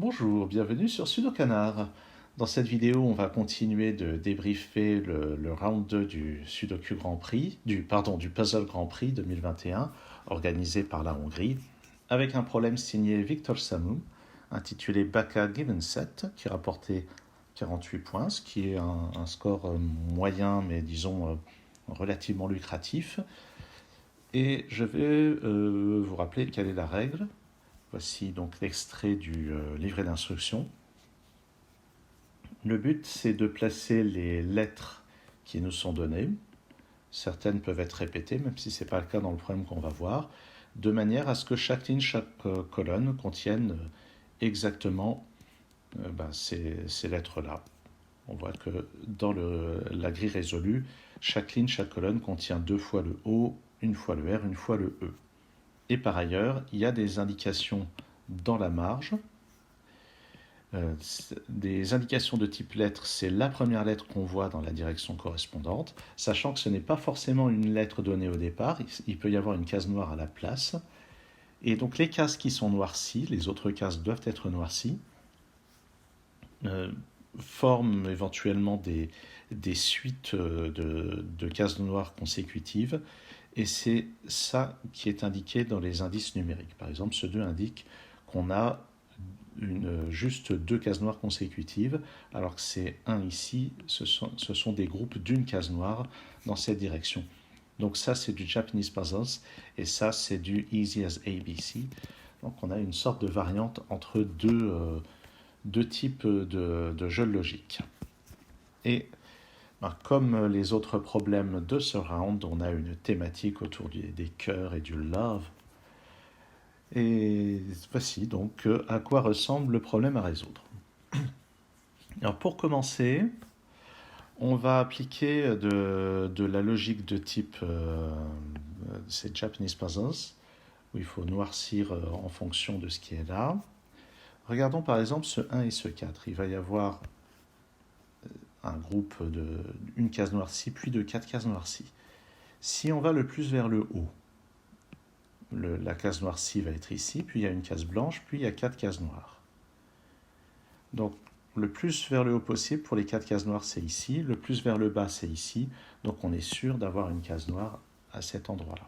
Bonjour, bienvenue sur Sudokanar. Dans cette vidéo, on va continuer de débriefer le round 2 du Sudoku Grand Prix, du Puzzle Grand Prix 2021, organisé par la Hongrie, avec un problème signé Victor Samou, intitulé Baka Given Set, qui rapportait 48 points, ce qui est un score moyen, mais disons relativement lucratif. Et je vais vous rappeler quelle est la règle. Voici donc l'extrait du livret d'instruction. Le but, c'est de placer les lettres qui nous sont données. Certaines peuvent être répétées, même si ce n'est pas le cas dans le problème qu'on va voir, de manière à ce que chaque ligne, chaque colonne contienne exactement ces lettres-là. On voit que dans la grille résolue, chaque ligne, chaque colonne contient 2 fois le O, une fois le R, une fois le E. Et par ailleurs, il y a des indications dans la marge. Des indications de type lettre, c'est la première lettre qu'on voit dans la direction correspondante, sachant que ce n'est pas forcément une lettre donnée au départ, il peut y avoir une case noire à la place. Et donc les cases qui sont noircies, les autres cases doivent être noircies, forment éventuellement des suites de cases noires consécutives, et c'est ça qui est indiqué dans les indices numériques. Par exemple, ce 2 indique qu'on a juste 2 cases noires consécutives, alors que c'est 1 ici, ce sont des groupes d'une case noire dans cette direction. Donc ça, c'est du Japanese Puzzles, et ça, c'est du Easy as ABC. Donc on a une sorte de variante entre deux types de jeux logiques. Et comme les autres problèmes de ce round, on a une thématique autour des cœurs et du love. Et voici donc à quoi ressemble le problème à résoudre. Alors pour commencer, on va appliquer de la logique de type ces Japanese puzzles, où il faut noircir en fonction de ce qui est là. Regardons par exemple ce 1 et ce 4. Il va y avoir un groupe une case noircie, puis de 4 cases noircies. Si on va le plus vers le haut, la case noircie va être ici, puis il y a une case blanche, puis il y a 4 cases noires. Donc le plus vers le haut possible pour les 4 cases noires, c'est ici, le plus vers le bas, c'est ici, donc on est sûr d'avoir une case noire à cet endroit-là.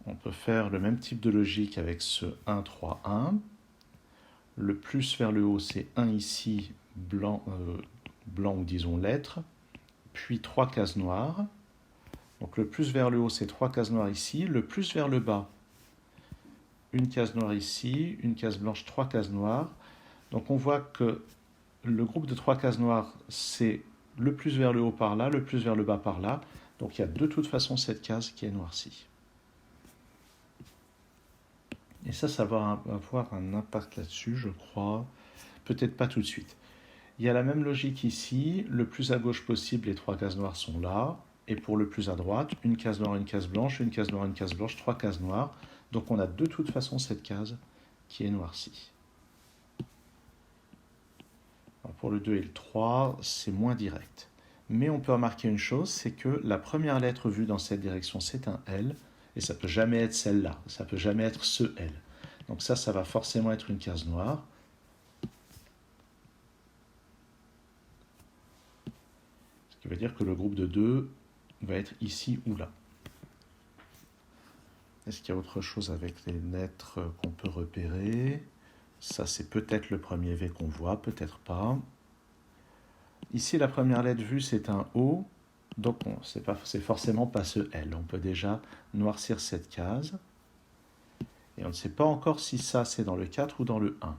On peut faire le même type de logique avec ce 1, 3, 1. Le plus vers le haut, c'est 1 ici, blanc ou disons lettre, puis 3 cases noires. Donc le plus vers le haut, c'est 3 cases noires ici. Le plus vers le bas, une case noire ici, une case blanche, 3 cases noires. Donc on voit que le groupe de 3 cases noires, c'est le plus vers le haut par là, le plus vers le bas par là. Donc il y a de toute façon cette case qui est noircie. Et ça va avoir un impact là-dessus, je crois. Peut-être pas tout de suite. Il y a la même logique ici. Le plus à gauche possible, les 3 cases noires sont là. Et pour le plus à droite, une case noire, une case blanche, une case noire, une case blanche, 3 cases noires. Donc on a de toute façon cette case qui est noircie. Alors pour le 2 et le 3, c'est moins direct. Mais on peut remarquer une chose, c'est que la première lettre vue dans cette direction, c'est un L, et ça ne peut jamais être celle-là, ça ne peut jamais être ce L. Donc ça va forcément être une case noire. Ce qui veut dire que le groupe de 2 va être ici ou là. Est-ce qu'il y a autre chose avec les lettres qu'on peut repérer? Ça, c'est peut-être le premier V qu'on voit, peut-être pas. Ici, la première lettre vue, c'est un O, donc c'est forcément pas ce L. On peut déjà noircir cette case. Et on ne sait pas encore si ça, c'est dans le 4 ou dans le 1.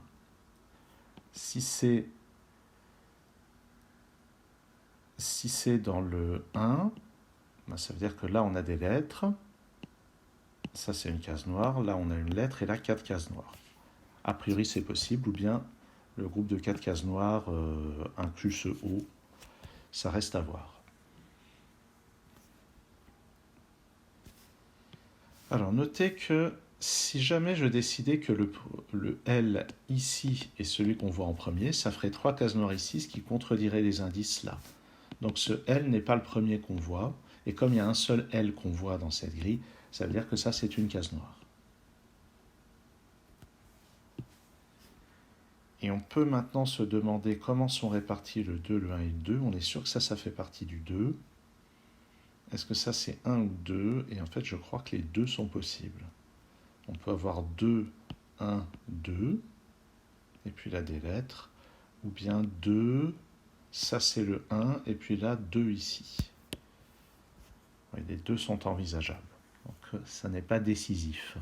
Si c'est dans le 1, ça veut dire que là, on a des lettres. Ça, c'est une case noire. Là, on a une lettre et là, 4 cases noires. A priori, c'est possible, ou bien le groupe de 4 cases noires inclut ce O. Ça reste à voir. Alors, notez que si jamais je décidais que le L ici est celui qu'on voit en premier, ça ferait 3 cases noires ici, ce qui contredirait les indices là. Donc ce L n'est pas le premier qu'on voit, et comme il y a un seul L qu'on voit dans cette grille, ça veut dire que ça c'est une case noire. Et on peut maintenant se demander comment sont répartis le 2, le 1 et le 2. On est sûr que ça fait partie du 2. Est-ce que ça c'est 1 ou 2? Et en fait, je crois que les deux sont possibles. On peut avoir 2, 1, 2, et puis là des lettres. Ou bien 2, ça c'est le 1, et puis là 2 ici. Oui, les deux sont envisageables. Donc ça n'est pas décisif.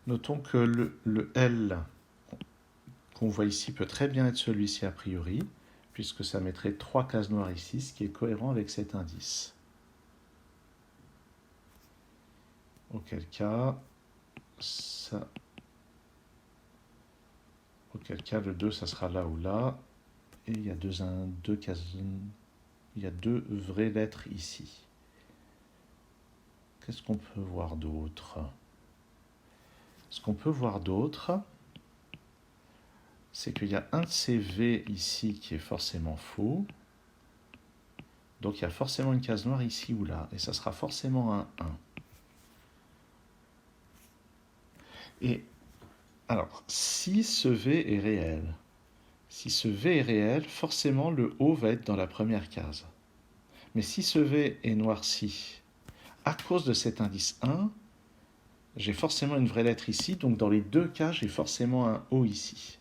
Notons que le L qu'on voit ici peut très bien être celui-ci a priori, puisque ça mettrait 3 cases noires ici, ce qui est cohérent avec cet indice. Auquel cas, le 2, ça sera là ou là, et il y a deux cases, il y a deux vraies lettres ici. Qu'est-ce qu'on peut voir d'autre? Ce qu'on peut voir d'autre, c'est qu'il y a un de ces V ici qui est forcément faux. Donc il y a forcément une case noire ici ou là, et ça sera forcément un 1. Et alors, si ce V est réel, forcément le O va être dans la première case. Mais si ce V est noirci, à cause de cet indice 1, j'ai forcément une vraie lettre ici, donc dans les deux cas, j'ai forcément un O ici.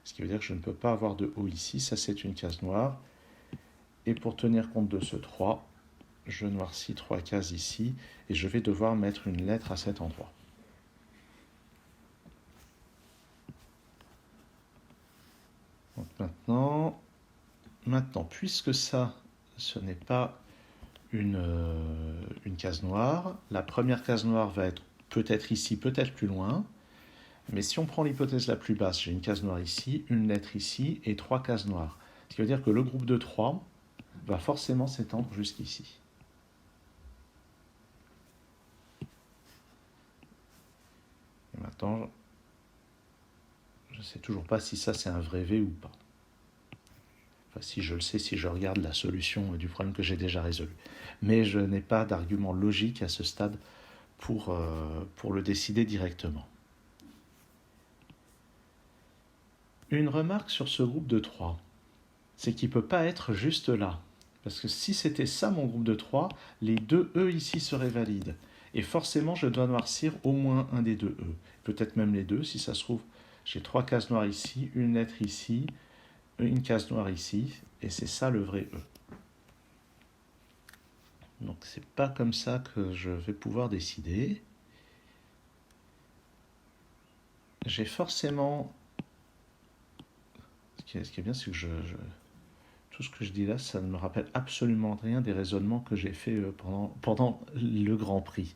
Ce qui veut dire que je ne peux pas avoir de O ici, ça c'est une case noire. Et pour tenir compte de ce 3, je noircis 3 cases ici, et je vais devoir mettre une lettre à cet endroit. Donc maintenant, puisque ça, ce n'est pas une case noire, la première case noire va être peut-être ici, peut-être plus loin, mais si on prend l'hypothèse la plus basse, j'ai une case noire ici, une lettre ici et 3 cases noires. Ce qui veut dire que le groupe de 3 va forcément s'étendre jusqu'ici. Et maintenant, je ne sais toujours pas si ça c'est un vrai V ou pas. Enfin, si je le sais, si je regarde la solution du problème que j'ai déjà résolu. Mais je n'ai pas d'argument logique à ce stade pour le décider directement. Une remarque sur ce groupe de 3, c'est qu'il ne peut pas être juste là. Parce que si c'était ça mon groupe de 3, les deux E ici seraient valides. Et forcément, je dois noircir au moins un des deux E. Peut-être même les deux, si ça se trouve. J'ai 3 cases noires ici, une lettre ici, une case noire ici, et c'est ça le vrai E. Donc c'est pas comme ça que je vais pouvoir décider. J'ai forcément... Ce qui est bien, c'est que tout ce que je dis là, ça ne me rappelle absolument rien des raisonnements que j'ai fait pendant le Grand Prix.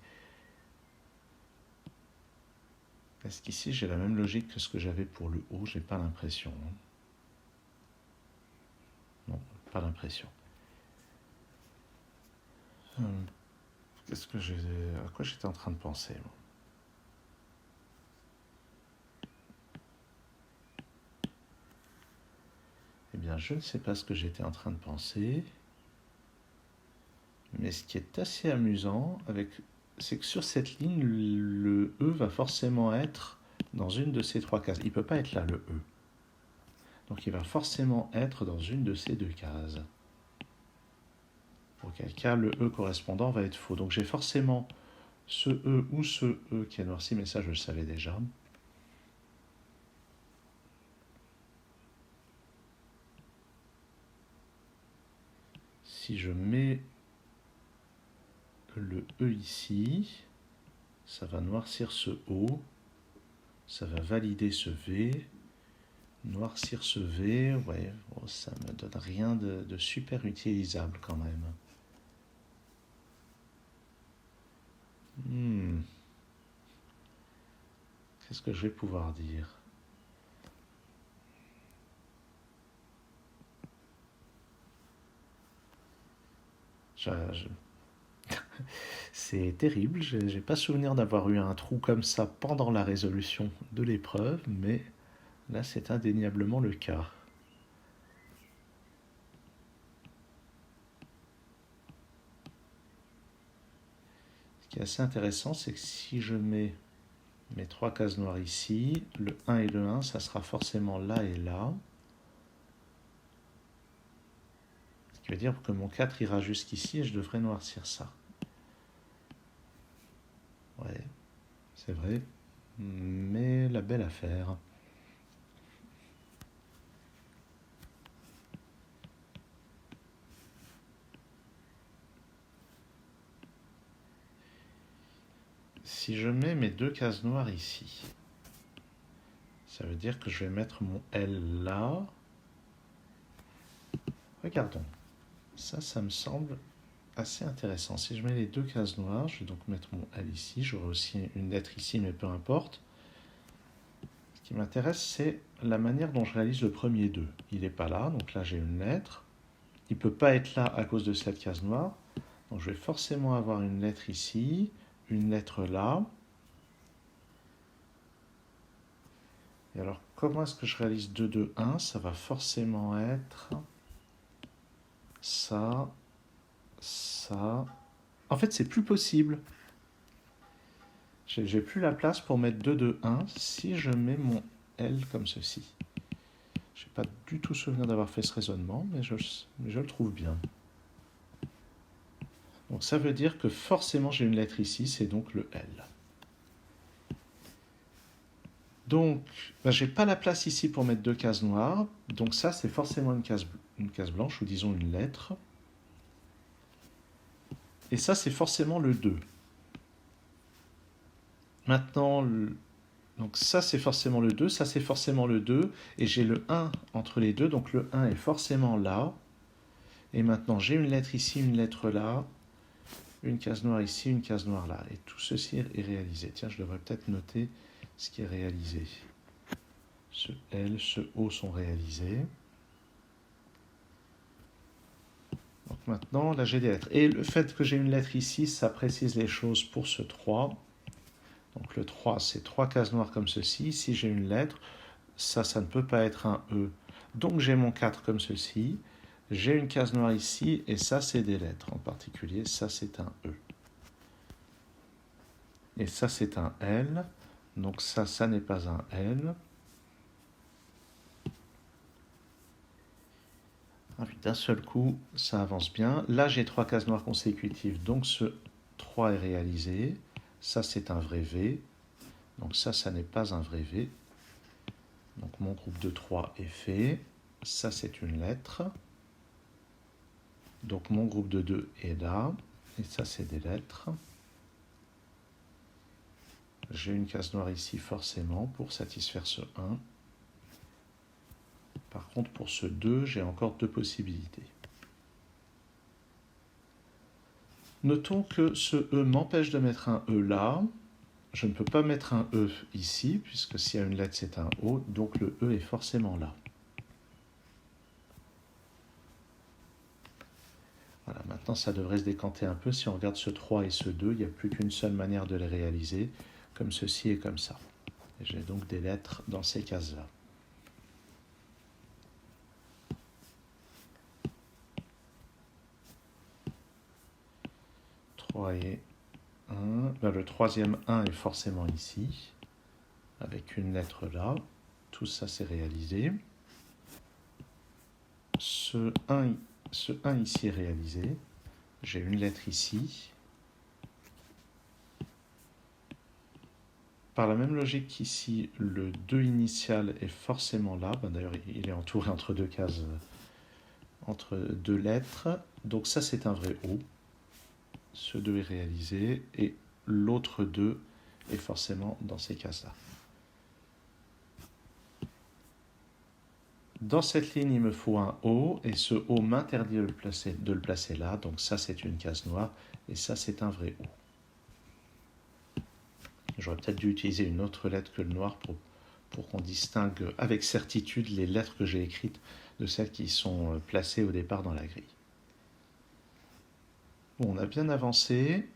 Est-ce qu'ici j'ai la même logique que ce que j'avais pour le haut? J'ai pas l'impression. Non, pas l'impression. À quoi j'étais en train de penser moi? Eh bien, je ne sais pas ce que j'étais en train de penser. Mais ce qui est assez amusant, c'est que sur cette ligne, le E va forcément être dans une de ces 3 cases. Il ne peut pas être là, le E. Donc il va forcément être dans une de ces 2 cases. Auquel cas, le E correspondant va être faux. Donc j'ai forcément ce E ou ce E qui est noirci, mais ça je le savais déjà. Si je mets le E ici, ça va noircir ce O, ça va valider ce V, noircir ce V, ouais, oh, ça me donne rien de super utilisable quand même. Qu'est-ce que je vais pouvoir dire? C'est terrible, j'ai pas souvenir d'avoir eu un trou comme ça pendant la résolution de l'épreuve, mais là c'est indéniablement le cas. Ce qui est assez intéressant, c'est que si je mets mes 3 cases noires ici, le 1 et le 1, ça sera forcément là et là. Ce qui veut dire que mon 4 ira jusqu'ici et je devrais noircir ça. Ouais, c'est vrai, mais la belle affaire. Si je mets mes 2 cases noires ici, ça veut dire que je vais mettre mon L là. Regardons. Ça me semble assez intéressant. Si je mets les 2 cases noires, je vais donc mettre mon L ici. J'aurai aussi une lettre ici, mais peu importe. Ce qui m'intéresse, c'est la manière dont je réalise le premier 2. Il n'est pas là, donc là j'ai une lettre. Il ne peut pas être là à cause de cette case noire. Donc je vais forcément avoir une lettre ici, une lettre là. Et alors, comment est-ce que je réalise 2, 2, 1? Ça va forcément être ça, ça. En fait, c'est plus possible. J'ai plus la place pour mettre 2, 2, 1 si je mets mon L comme ceci. Je n'ai pas du tout souvenir d'avoir fait ce raisonnement, mais je le trouve bien. Donc ça veut dire que forcément j'ai une lettre ici, c'est donc le L. Donc, j'ai pas la place ici pour mettre 2 cases noires, donc ça c'est forcément une case blanche, ou disons une lettre. Et ça c'est forcément le 2. Maintenant, donc ça c'est forcément le 2, ça c'est forcément le 2, et j'ai le 1 entre les deux, donc le 1 est forcément là. Et maintenant j'ai une lettre ici, une lettre là, une case noire ici, une case noire là. Et tout ceci est réalisé. Tiens, je devrais peut-être noter ce qui est réalisé. Ce L, ce O sont réalisés. Donc maintenant, là j'ai des lettres. Et le fait que j'ai une lettre ici, ça précise les choses pour ce 3. Donc le 3, c'est 3 cases noires comme ceci. Si j'ai une lettre, ça ne peut pas être un E. Donc j'ai mon 4 comme ceci. J'ai une case noire ici, et ça c'est des lettres. En particulier, ça c'est un E. Et ça c'est un L. Donc ça n'est pas un L. Ah oui, d'un seul coup, ça avance bien. Là, j'ai 3 cases noires consécutives, donc ce 3 est réalisé. Ça, c'est un vrai V. Donc ça n'est pas un vrai V. Donc mon groupe de 3 est fait. Ça, c'est une lettre. Donc mon groupe de 2 est là. Et ça, c'est des lettres. J'ai une case noire ici, forcément, pour satisfaire ce 1. Par contre, pour ce 2, j'ai encore 2 possibilités. Notons que ce E m'empêche de mettre un E là. Je ne peux pas mettre un E ici, puisque s'il y a une lettre, c'est un O, donc le E est forcément là. Voilà, maintenant ça devrait se décanter un peu. Si on regarde ce 3 et ce 2, il n'y a plus qu'une seule manière de les réaliser, comme ceci et comme ça. Et j'ai donc des lettres dans ces cases-là. Et 1. Ben, le troisième 1 est forcément ici, avec une lettre là. Tout ça c'est réalisé. Ce 1 ici est réalisé. J'ai une lettre ici. Par la même logique qu'ici, le 2 initial est forcément là. Ben, d'ailleurs, il est entouré entre 2 cases, entre 2 lettres. Donc ça, c'est un vrai O. Ce 2 est réalisé. Et l'autre 2 est forcément dans ces cases-là. Dans cette ligne, il me faut un O, et ce O m'interdit de le placer là, donc ça c'est une case noire, et ça c'est un vrai O. J'aurais peut-être dû utiliser une autre lettre que le noir pour qu'on distingue avec certitude les lettres que j'ai écrites de celles qui sont placées au départ dans la grille. Bon, on a bien avancé.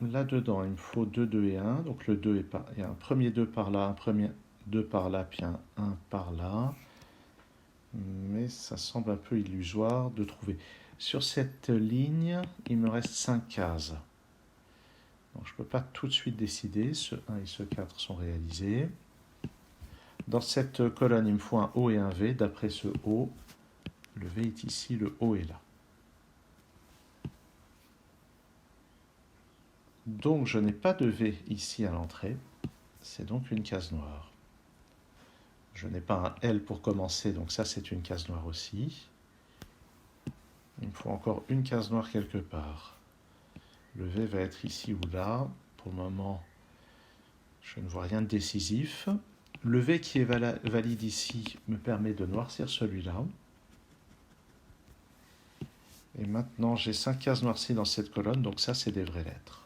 Là-dedans, il me faut 2, 2 et 1, donc le 2 il y a un premier 2 par là, un premier 2 par là, puis un 1 par là. Mais ça semble un peu illusoire de trouver. Sur cette ligne, il me reste 5 cases. Donc, je ne peux pas tout de suite décider. Ce 1 et ce 4 sont réalisés. Dans cette colonne, il me faut un O et un V. D'après ce O, le V est ici, le O est là. Donc, je n'ai pas de V ici à l'entrée. C'est donc une case noire. Je n'ai pas un L pour commencer, donc ça, c'est une case noire aussi. Il me faut encore une case noire quelque part. Le V va être ici ou là. Pour le moment, je ne vois rien de décisif. Le V qui est valide ici me permet de noircir celui-là. Et maintenant, j'ai 5 cases noircies dans cette colonne, donc ça, c'est des vraies lettres.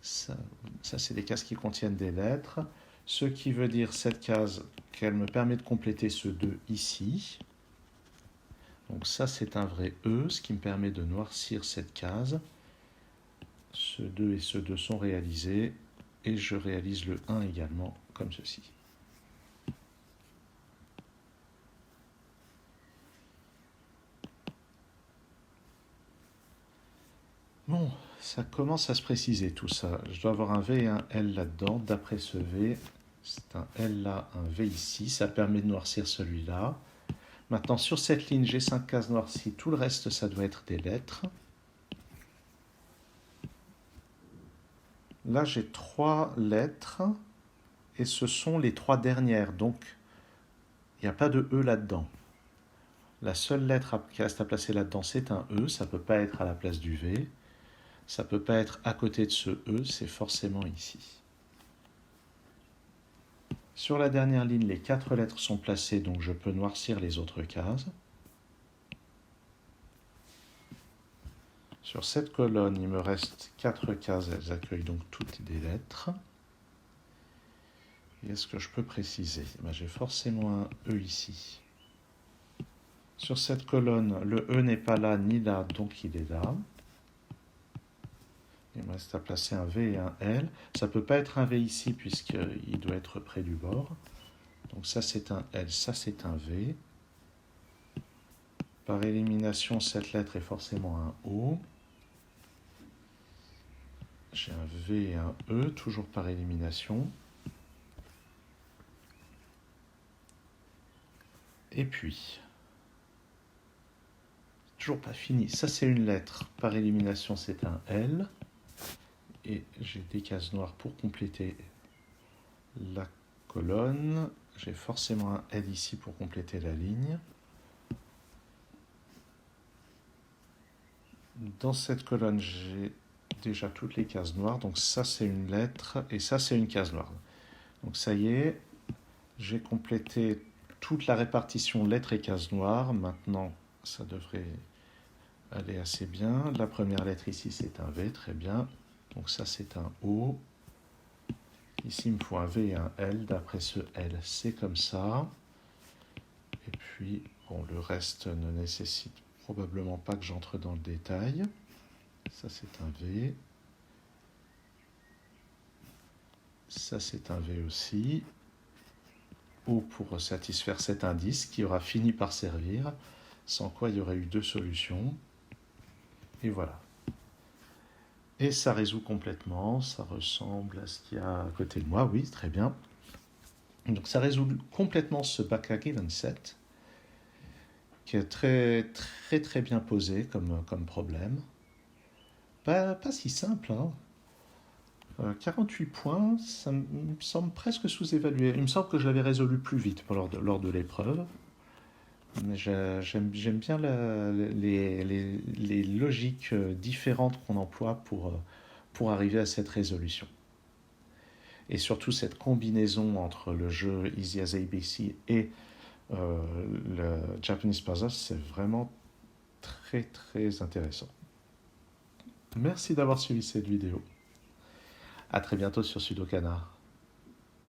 Ça c'est des cases qui contiennent des lettres. Ce qui veut dire cette case qu'elle me permet de compléter ce 2 ici. Donc ça, c'est un vrai E, ce qui me permet de noircir cette case. Ce 2 et ce 2 sont réalisés. Et je réalise le 1 également, comme ceci. Bon, ça commence à se préciser tout ça. Je dois avoir un V et un L là-dedans. D'après ce V, c'est un L là, un V ici. Ça permet de noircir celui-là. Maintenant, sur cette ligne, j'ai 5 cases noircies. Tout le reste, ça doit être des lettres. Là, j'ai 3 lettres. Et ce sont les 3 dernières. Donc, il n'y a pas de E là-dedans. La seule lettre qui reste à placer là-dedans, c'est un E. Ça ne peut pas être à la place du V. Ça ne peut pas être à côté de ce E. C'est forcément ici. Sur la dernière ligne, les 4 lettres sont placées, donc je peux noircir les autres cases. Sur cette colonne, il me reste 4 cases, elles accueillent donc toutes des lettres. Et est-ce que je peux préciser? J'ai forcément un E ici. Sur cette colonne, le E n'est pas là ni là, donc il est là. Il me reste à placer un V et un L. Ça ne peut pas être un V ici puisqu'il doit être près du bord. Donc ça c'est un L, ça c'est un V. Par élimination, cette lettre est forcément un O. J'ai un V et un E, toujours par élimination. Et puis, toujours pas fini. Ça, c'est une lettre. Par élimination, c'est un L. Et j'ai des cases noires pour compléter la colonne. J'ai forcément un L ici pour compléter la ligne. Dans cette colonne, j'ai déjà toutes les cases noires. Donc ça, c'est une lettre et ça, c'est une case noire. Donc ça y est, j'ai complété toute la répartition lettres et cases noires. Maintenant, ça devrait aller assez bien. La première lettre ici, c'est un V, très bien. Donc ça, c'est un O. Ici, il me faut un V et un L. D'après ce L, c'est comme ça. Et puis, bon, le reste ne nécessite probablement pas que j'entre dans le détail. Ça, c'est un V. Ça, c'est un V aussi. O pour satisfaire cet indice qui aura fini par servir, sans quoi il y aurait eu 2 solutions. Et voilà. Et ça résout complètement, ça ressemble à ce qu'il y a à côté de moi, oui, très bien. Donc ça résout complètement ce Bakker-Given set, qui est très bien posé comme problème. Pas si simple, hein. 48 points, ça me semble presque sous-évalué. Il me semble que je l'avais résolu plus vite lors de l'épreuve. J'aime bien les logiques différentes qu'on emploie pour arriver à cette résolution. Et surtout cette combinaison entre le jeu Easy as ABC et le Japanese Puzzle, c'est vraiment très intéressant. Merci d'avoir suivi cette vidéo. À très bientôt sur Sudokana.